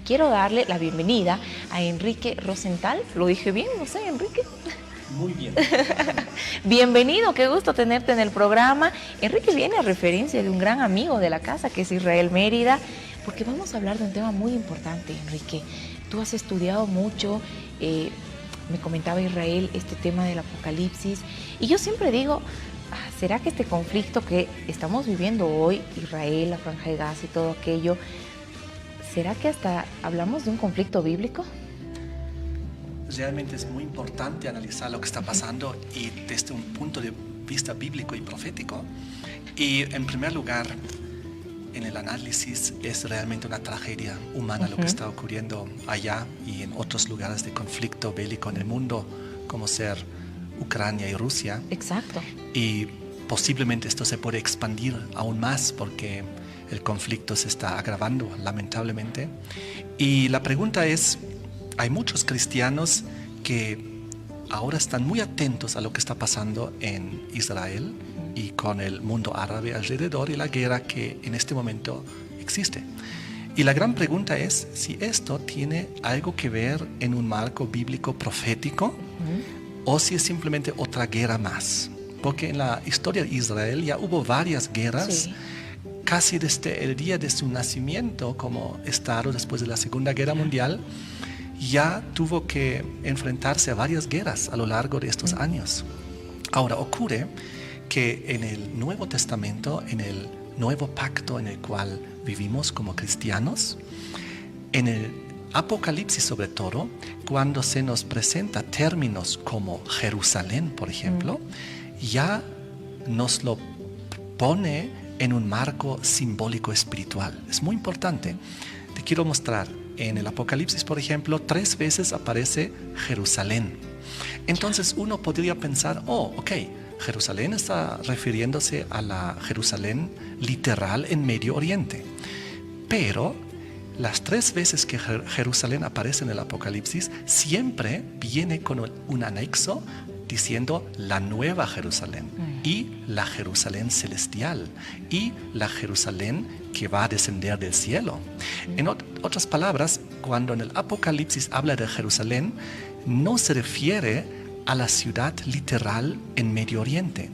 quiero darle la bienvenida a Enrique Rosenthal. ¿Lo dije bien? No sé, Enrique. Muy bien. Bienvenido, qué gusto tenerte en el programa. Enrique viene a referencia de un gran amigo de la casa, que es Israel Mérida, porque vamos a hablar de un tema muy importante, Enrique. Tú has estudiado mucho, me comentaba Israel, este tema del apocalipsis, y yo siempre digo, ¿será que este conflicto que estamos viviendo hoy, Israel, la Franja de Gaza y todo aquello, será que hasta hablamos de un conflicto bíblico? Realmente es muy importante analizar lo que está pasando y desde un punto de vista bíblico y profético. Y en primer lugar, en el análisis es realmente una tragedia humana lo que está ocurriendo allá y en otros lugares de conflicto bélico en el mundo, como ser Ucrania y Rusia. Exacto. Y posiblemente esto se puede expandir aún más porque el conflicto se está agravando, lamentablemente. Y la pregunta es, hay muchos cristianos que ahora están muy atentos a lo que está pasando en Israel y con el mundo árabe alrededor y la guerra que en este momento existe. Y la gran pregunta es si esto tiene algo que ver en un marco bíblico profético o si es simplemente otra guerra más. Porque en la historia de Israel ya hubo varias guerras, casi desde el día de su nacimiento como Estado después de la Segunda Guerra Mundial, ya tuvo que enfrentarse a varias guerras a lo largo de estos años. Ahora ocurre que en el Nuevo Testamento, en el nuevo pacto en el cual vivimos como cristianos, en el Apocalipsis sobre todo, cuando se nos presenta términos como Jerusalén, por ejemplo, ya nos lo pone en un marco simbólico espiritual. Es muy importante. Te quiero mostrar. En el Apocalipsis, por ejemplo, 3 veces aparece Jerusalén. Entonces uno podría pensar, Jerusalén está refiriéndose a la Jerusalén literal en Medio Oriente. Pero las 3 veces que Jerusalén aparece en el Apocalipsis, siempre viene con un anexo diciendo la nueva Jerusalén y la Jerusalén celestial y la Jerusalén que va a descender del cielo. En otras palabras, cuando en el Apocalipsis habla de Jerusalén, no se refiere a la ciudad literal en Medio Oriente.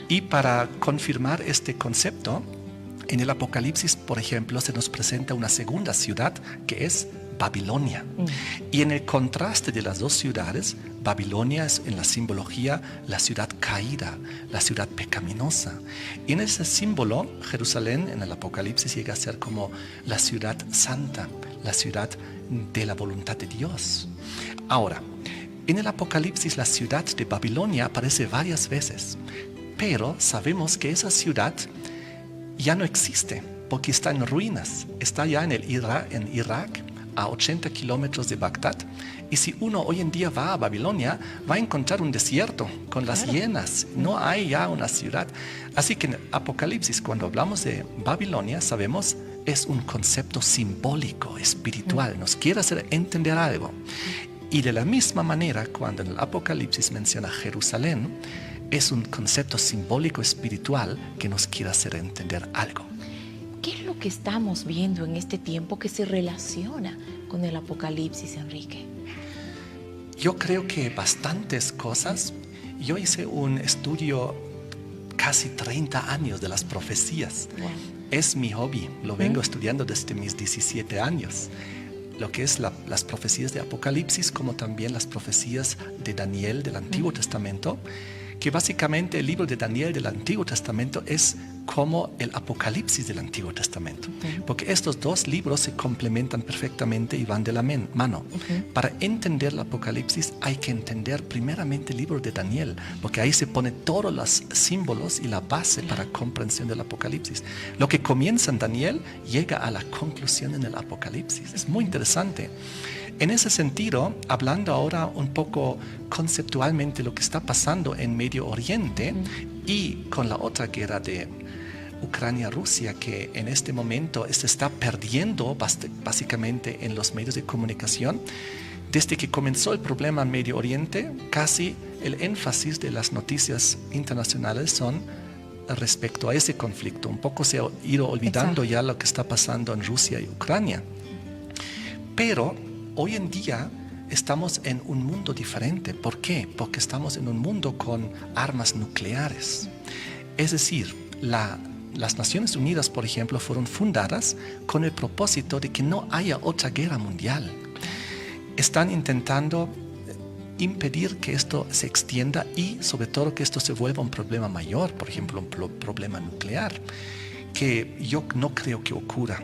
Y para confirmar este concepto, en el Apocalipsis, por ejemplo, se nos presenta una segunda ciudad que es Babilonia. Y en el contraste de las dos ciudades, Babilonia es en la simbología la ciudad caída, la ciudad pecaminosa. Y en ese símbolo, Jerusalén en el Apocalipsis llega a ser como la ciudad santa, la ciudad de la voluntad de Dios. Ahora, en el Apocalipsis la ciudad de Babilonia aparece varias veces, pero sabemos que esa ciudad ya no existe porque está en ruinas, está ya en Irak, a 80 kilómetros de Bagdad, y si uno hoy en día va a Babilonia, va a encontrar un desierto con las hienas, no hay ya una ciudad. Así que en el Apocalipsis, cuando hablamos de Babilonia, sabemos es un concepto simbólico, espiritual, nos quiere hacer entender algo. Y de la misma manera, cuando en el Apocalipsis menciona Jerusalén, es un concepto simbólico espiritual que nos quiere hacer entender algo. ¿Qué es lo que estamos viendo en este tiempo que se relaciona con el Apocalipsis, Enrique? Yo creo que bastantes cosas. Yo hice un estudio casi 30 años de las profecías. Wow. Es mi hobby, lo vengo estudiando desde mis 17 años. Lo que es las profecías de Apocalipsis, como también las profecías de Daniel del Antiguo Testamento, que básicamente el libro de Daniel del Antiguo Testamento es como el Apocalipsis del Antiguo Testamento, porque estos dos libros se complementan perfectamente y van de la mano. Para entender el Apocalipsis hay que entender primeramente el libro de Daniel, porque ahí se pone todos los símbolos y la base para comprensión del Apocalipsis. Lo que comienza en Daniel llega a la conclusión en el Apocalipsis. Es muy interesante. En ese sentido, hablando ahora un poco conceptualmente lo que está pasando en Medio Oriente y con la otra guerra de Ucrania-Rusia, que en este momento se está perdiendo básicamente en los medios de comunicación. Desde que comenzó el problema en Medio Oriente, casi el énfasis de las noticias internacionales son respecto a ese conflicto. Un poco se ha ido olvidando ya lo que está pasando en Rusia y Ucrania. Pero hoy en día estamos en un mundo diferente. ¿Por qué? Porque estamos en un mundo con armas nucleares. Es decir, las Naciones Unidas, por ejemplo, fueron fundadas con el propósito de que no haya otra guerra mundial. Están intentando impedir que esto se extienda y sobre todo que esto se vuelva un problema mayor, por ejemplo, un problema nuclear, que yo no creo que ocurra.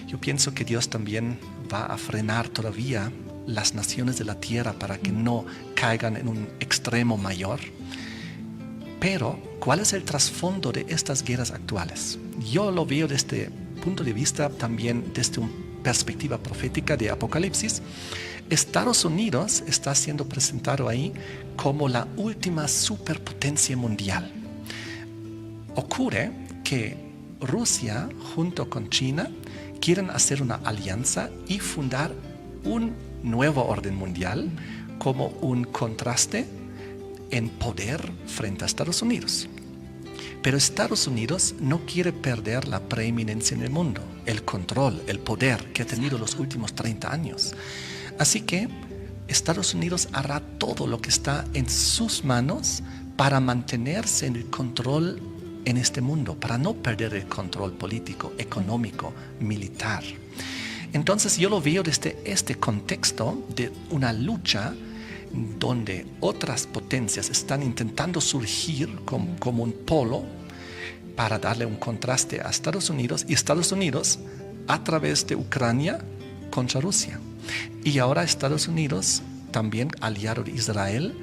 Yo pienso que Dios también va a frenar todavía las naciones de la tierra para que no caigan en un extremo mayor. Pero, ¿cuál es el trasfondo de estas guerras actuales? Yo lo veo desde el punto de vista también desde una perspectiva profética de Apocalipsis. Estados Unidos está siendo presentado ahí como la última superpotencia mundial. Ocurre que Rusia junto con China quieren hacer una alianza y fundar un nuevo orden mundial como un contraste en poder frente a Estados Unidos. Pero Estados Unidos no quiere perder la preeminencia en el mundo, el control, el poder que ha tenido los últimos 30 años. Así que Estados Unidos hará todo lo que está en sus manos para mantenerse en el control en este mundo, para no perder el control político, económico, militar. Entonces yo lo veo desde este contexto de una lucha donde otras potencias están intentando surgir como un polo para darle un contraste a Estados Unidos, y Estados Unidos a través de Ucrania contra Rusia. Y ahora Estados Unidos, también aliado de Israel,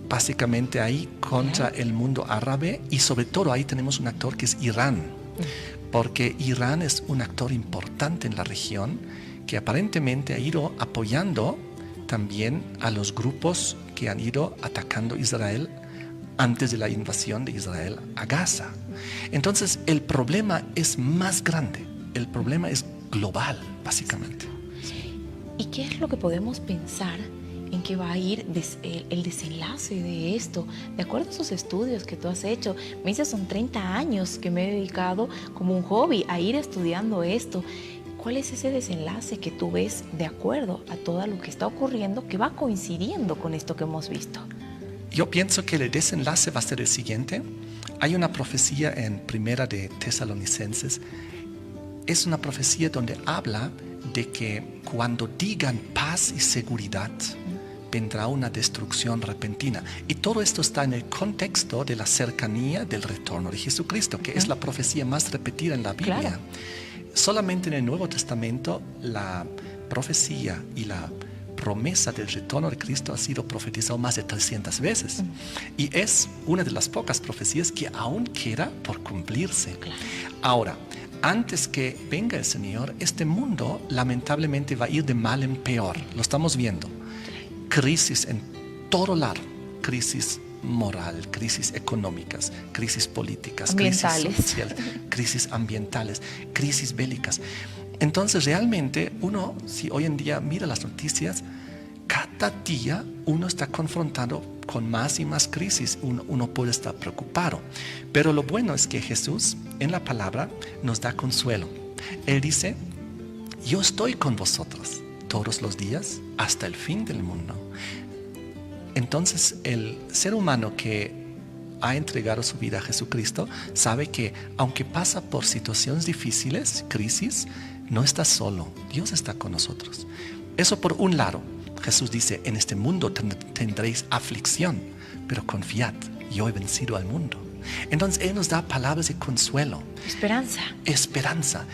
básicamente ahí contra el mundo árabe, y sobre todo ahí tenemos un actor que es Irán, porque Irán es un actor importante en la región que aparentemente ha ido apoyando también a los grupos que han ido atacando a Israel antes de la invasión de Israel a Gaza. Entonces el problema es más grande, el problema es global, básicamente. ¿Y qué es lo que podemos pensar en qué va a ir el desenlace de esto? De acuerdo a esos estudios que tú has hecho, me dices, son 30 años que me he dedicado como un hobby a ir estudiando esto. ¿Cuál es ese desenlace que tú ves de acuerdo a todo lo que está ocurriendo que va coincidiendo con esto que hemos visto? Yo pienso que el desenlace va a ser el siguiente. Hay una profecía en Primera de Tesalonicenses. Es una profecía donde habla de que cuando digan paz y seguridad, vendrá una destrucción repentina. Y todo esto está en el contexto de la cercanía del retorno de Jesucristo, que es la profecía más repetida en la Biblia. Claro. Solamente en el Nuevo Testamento la profecía y la promesa del retorno de Cristo ha sido profetizado más de 300 veces. Y es una de las pocas profecías que aún queda por cumplirse. Claro. Ahora, antes que venga el Señor, este mundo lamentablemente va a ir de mal en peor. Lo estamos viendo. Crisis en todo lado. Crisis moral, crisis económicas, crisis políticas, ambientales, crisis sociales, crisis ambientales, crisis bélicas. Entonces realmente uno, si hoy en día mira las noticias, cada día uno está confrontado con más y más crisis, uno puede estar preocupado. Pero lo bueno es que Jesús en la palabra nos da consuelo. Él dice, yo estoy con vosotros todos los días hasta el fin del mundo. Entonces el ser humano que ha entregado su vida a Jesucristo sabe que aunque pasa por situaciones difíciles, crisis, no está solo, Dios está con nosotros. Eso por un lado. Jesús dice, en este mundo tendréis aflicción, pero confiad, yo he vencido al mundo. Entonces Él nos da palabras de consuelo. Esperanza. Esperanza.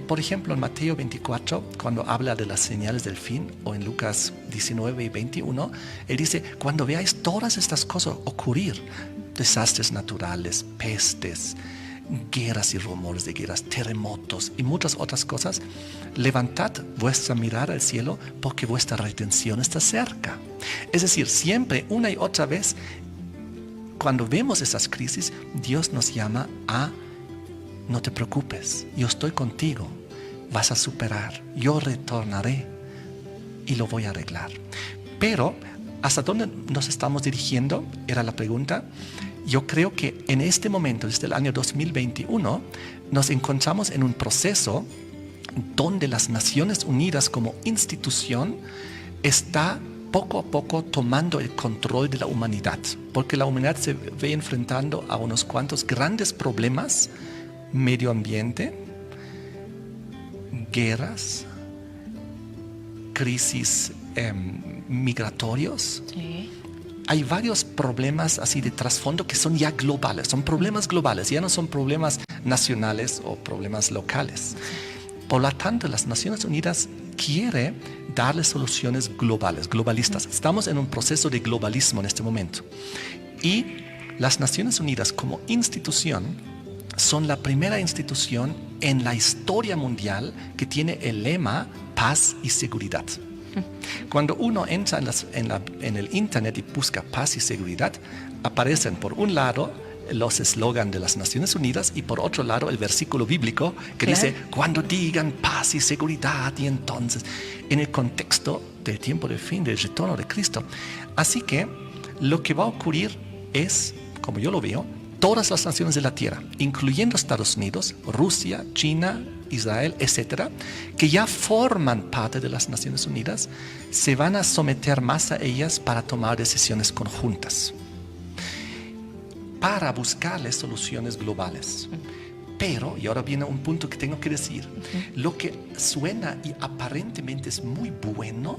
Por ejemplo, en Mateo 24, cuando habla de las señales del fin, o en Lucas 19 y 21, Él dice, cuando veáis todas estas cosas ocurrir, desastres naturales, pestes, guerras y rumores de guerras, terremotos y muchas otras cosas, levantad vuestra mirada al cielo porque vuestra redención está cerca. Es decir, siempre, una y otra vez, cuando vemos esas crisis, Dios nos llama a no te preocupes, yo estoy contigo, vas a superar, yo retornaré y lo voy a arreglar. Pero, ¿hasta dónde nos estamos dirigiendo? Era la pregunta. Yo creo que en este momento, desde el año 2021, nos encontramos en un proceso donde las Naciones Unidas como institución está poco a poco tomando el control de la humanidad, porque la humanidad se ve enfrentando a unos cuantos grandes problemas: medio ambiente, guerras, crisis migratorios. Sí. Hay varios problemas así de trasfondo que son ya globales, son problemas globales, ya no son problemas nacionales o problemas locales. Por lo tanto, las Naciones Unidas quiere darle soluciones globales, globalistas. Estamos en un proceso de globalismo en este momento. Y las Naciones Unidas como institución son la primera institución en la historia mundial que tiene el lema paz y seguridad. Cuando uno entra en el internet y busca paz y seguridad, aparecen por un lado los eslogans de las Naciones Unidas y por otro lado el versículo bíblico que dice: cuando digan paz y seguridad, y entonces, en el contexto del tiempo del fin, del retorno de Cristo. Así que lo que va a ocurrir es, como yo lo veo, todas las naciones de la tierra, incluyendo Estados Unidos, Rusia, China, Israel, etcétera, que ya forman parte de las Naciones Unidas, se van a someter más a ellas para tomar decisiones conjuntas, para buscarles soluciones globales. Pero, y ahora viene un punto que tengo que decir, lo que suena y aparentemente es muy bueno,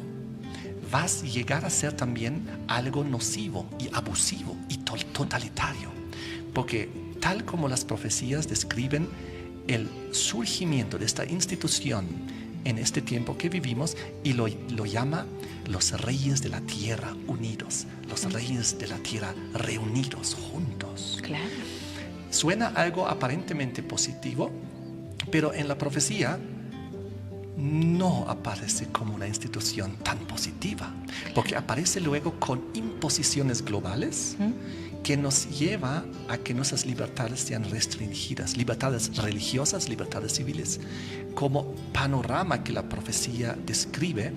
va a llegar a ser también algo nocivo y abusivo y totalitario. Porque tal como las profecías describen el surgimiento de esta institución en este tiempo que vivimos, y lo llama los reyes de la tierra unidos, los reyes de la tierra reunidos juntos. Claro. Suena algo aparentemente positivo, pero en la profecía no aparece como una institución tan positiva, porque aparece luego con imposiciones globales que nos lleva a que nuestras libertades sean restringidas, libertades religiosas, libertades civiles, como panorama que la profecía describe.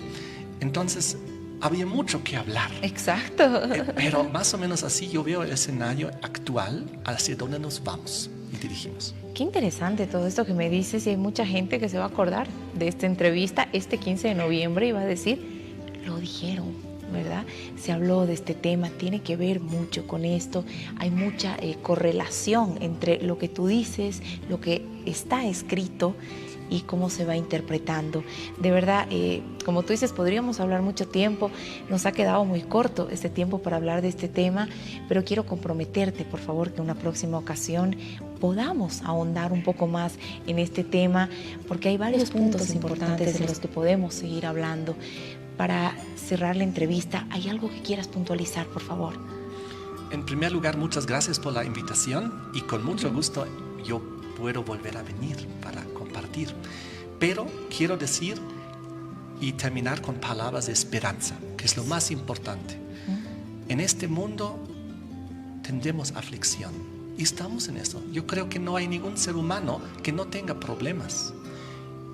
Entonces, había mucho que hablar. Exacto. Pero más o menos así yo veo el escenario actual hacia donde nos vamos y dirigimos. Qué interesante todo esto que me dices, y hay mucha gente que se va a acordar de esta entrevista este 15 de noviembre y va a decir: lo dijeron, ¿verdad? Se habló de este tema, tiene que ver mucho con esto, hay mucha correlación entre lo que tú dices, lo que está escrito y cómo se va interpretando. De verdad, como tú dices, podríamos hablar mucho tiempo, nos ha quedado muy corto este tiempo para hablar de este tema, pero quiero comprometerte, por favor, que en una próxima ocasión podamos ahondar un poco más en este tema, porque hay varios puntos importantes en los que podemos seguir hablando. Para cerrar la entrevista, ¿hay algo que quieras puntualizar, por favor? En primer lugar, muchas gracias por la invitación y con mucho gusto yo puedo volver a venir para compartir. Pero quiero decir y terminar con palabras de esperanza, que es lo más importante. En este mundo tendremos aflicción y estamos en eso. Yo creo que no hay ningún ser humano que no tenga problemas.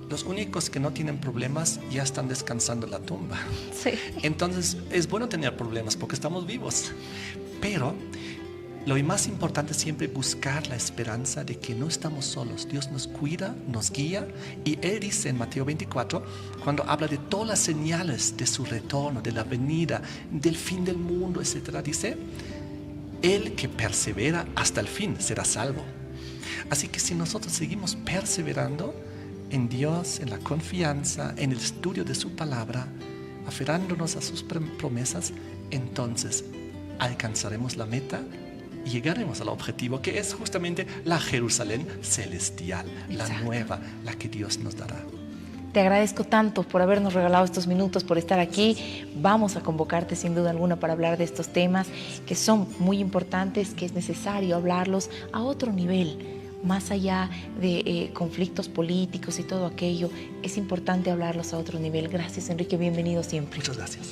Los únicos que no tienen problemas ya están descansando en la tumba. Sí. Entonces es bueno tener problemas porque estamos vivos. Pero lo más importante es siempre buscar la esperanza de que no estamos solos. Dios nos cuida, nos guía. Y Él dice en Mateo 24, cuando habla de todas las señales de su retorno, de la venida, del fin del mundo, etc., dice: el que persevera hasta el fin será salvo. Así que si nosotros seguimos perseverando en Dios, en la confianza, en el estudio de su palabra, aferrándonos a sus promesas, entonces alcanzaremos la meta y llegaremos al objetivo, que es justamente la Jerusalén celestial, la nueva, la que Dios nos dará. Te agradezco tanto por habernos regalado estos minutos, por estar aquí. Vamos a convocarte sin duda alguna para hablar de estos temas que son muy importantes, que es necesario hablarlos a otro nivel. Más allá de conflictos políticos y todo aquello, es importante hablarlos a otro nivel. Gracias, Enrique, bienvenido siempre. Muchas gracias.